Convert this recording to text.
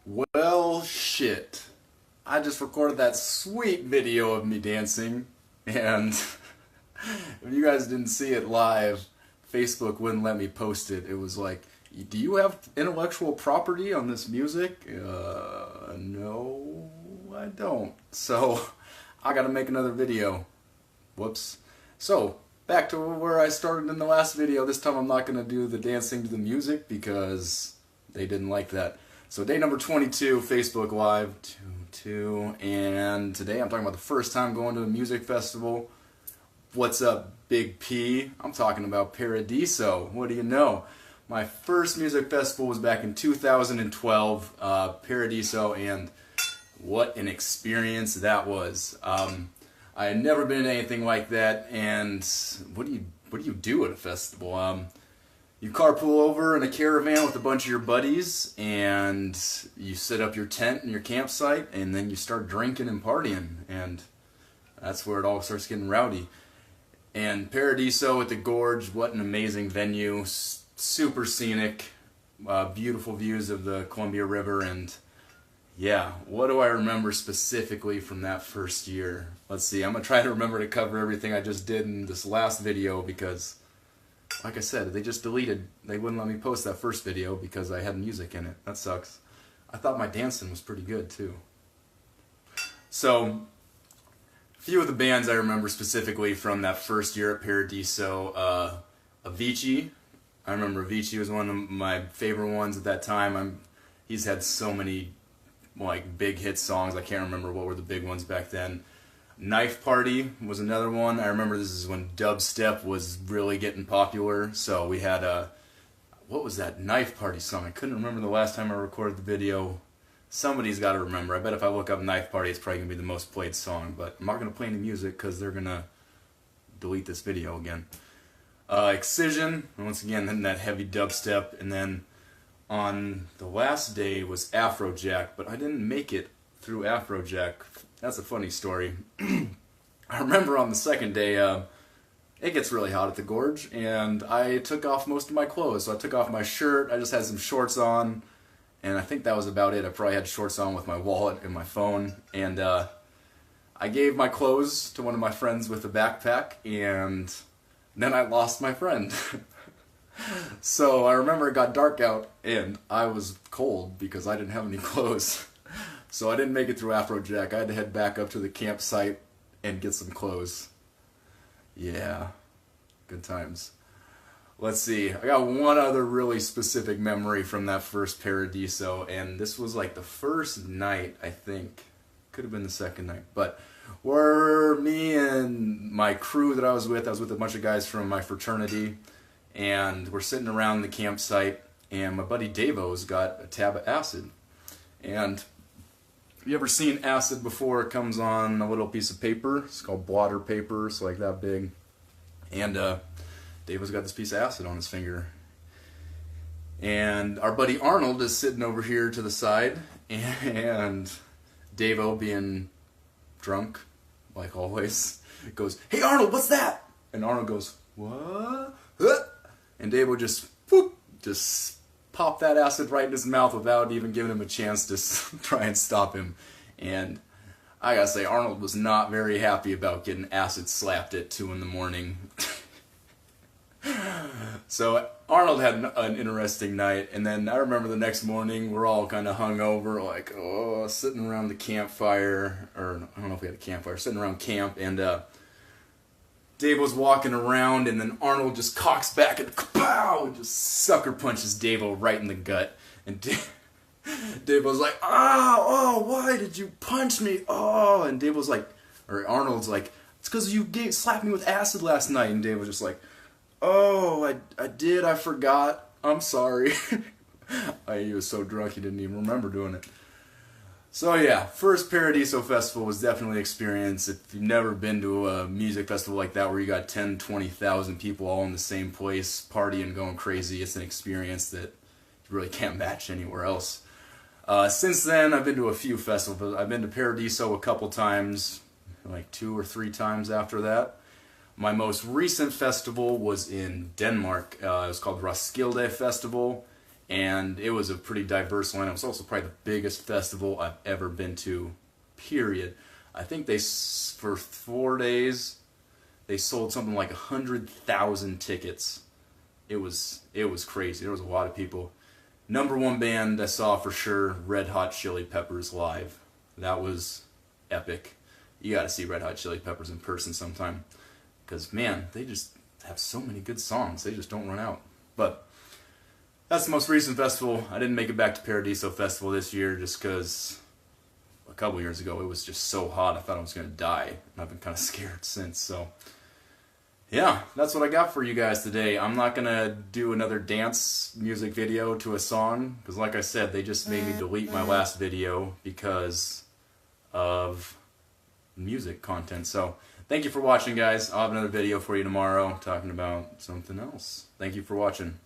Well, shit. I just recorded that sweet video of me dancing, and if you guys didn't see it live, Facebook wouldn't let me post it. It was like, do you have intellectual property on this music? No, I don't. So, I gotta make another video. Whoops. So, back to where I started in the last video. This time I'm not gonna do the dancing to the music because they didn't like that. So day number 22, Facebook Live, and today I'm talking about the first time going to a music festival. What's up, Big P? I'm talking about Paradiso. What do you know? My first music festival was back in 2012, Paradiso, and what an experience that was. I had never been to anything like that, and what do you do at a festival? You carpool over in a caravan with a bunch of your buddies, and you set up your tent and your campsite, and then you start drinking and partying, and that's where it all starts getting rowdy. And Paradiso at the Gorge, what an amazing venue, super scenic, beautiful views of the Columbia River, and yeah, what do I remember specifically from that first year? Let's see, I'm going to try to remember to cover everything I just did in this last video because, like I said, they wouldn't let me post that first video because I had music in it. That sucks. I thought my dancing was pretty good too. So, a few of the bands I remember specifically from that first year at Paradiso, Avicii. I remember Avicii was one of my favorite ones at that time. He's had so many like big hit songs. I can't remember what were the big ones back then. Knife Party was another one. I remember this is when dubstep was really getting popular. So we had what was that Knife Party song? I couldn't remember the last time I recorded the video. Somebody's got to remember. I bet if I look up Knife Party, it's probably going to be the most played song. But I'm not going to play any music because they're going to delete this video again. Excision, once again, then that heavy dubstep. And then on the last day was Afrojack, but I didn't make it through Afrojack. That's a funny story. I remember on the second day, it gets really hot at the Gorge, and I took off most of my clothes. So I took off my shirt, I just had some shorts on, and I think that was about it. I probably had shorts on with my wallet and my phone, and I gave my clothes to one of my friends with a backpack, and then I lost my friend. So I remember it got dark out, and I was cold because I didn't have any clothes. So I didn't make it through Afrojack. I had to head back up to the campsite and get some clothes. Yeah, good times. Let's see, I got one other really specific memory from that first Paradiso, and this was like the first night, I think. Could have been the second night, but where me and my crew that I was with a bunch of guys from my fraternity, and we're sitting around the campsite, and my buddy Davo's got a tab of acid. And have you ever seen acid before? It comes on a little piece of paper. It's called blotter paper. It's like that big. And Davo's got this piece of acid on his finger. And our buddy Arnold is sitting over here to the side. And Davo, being drunk, like always, goes, "Hey Arnold, what's that?" And Arnold goes, "What?" And Davo just, whoop, just popped that acid right in his mouth without even giving him a chance to try and stop him. And I gotta say, Arnold was not very happy about getting acid slapped at 2 in the morning. So Arnold had an interesting night, and then I remember the next morning we're all kind of hungover, like, oh, sitting around the campfire, or I don't know if we had a campfire, sitting around camp, and Dave was walking around, and then Arnold just cocks back and kapow, and just sucker punches Davo right in the gut. And Dave was like, oh, why did you punch me? Oh, and Dave was like, or Arnold's like, it's because you slapped me with acid last night. And Dave was just like, oh, I did, I forgot, I'm sorry. He was so drunk he didn't even remember doing it. So yeah, first Paradiso Festival was definitely an experience. If you've never been to a music festival like that where you got 10, 20,000 people all in the same place partying, going crazy, it's an experience that you really can't match anywhere else. Since then, I've been to a few festivals. I've been to Paradiso a couple times, like 2 or 3 times after that. My most recent festival was in Denmark. It was called Roskilde Festival, and it was a pretty diverse lineup. It was also probably the biggest festival I've ever been to, period. I think for 4 days, they sold something like 100,000 tickets. It was crazy. There was a lot of people. Number one band I saw for sure, Red Hot Chili Peppers live. That was epic. You gotta see Red Hot Chili Peppers in person sometime. Because, man, they just have so many good songs. They just don't run out. But that's the most recent festival. I didn't make it back to Paradiso Festival this year just because a couple years ago it was just so hot I thought I was going to die. And I've been kind of scared since. So, yeah, that's what I got for you guys today. I'm not going to do another dance music video to a song because, like I said, they just made me delete my last video because of music content. So, thank you for watching, guys. I'll have another video for you tomorrow talking about something else. Thank you for watching.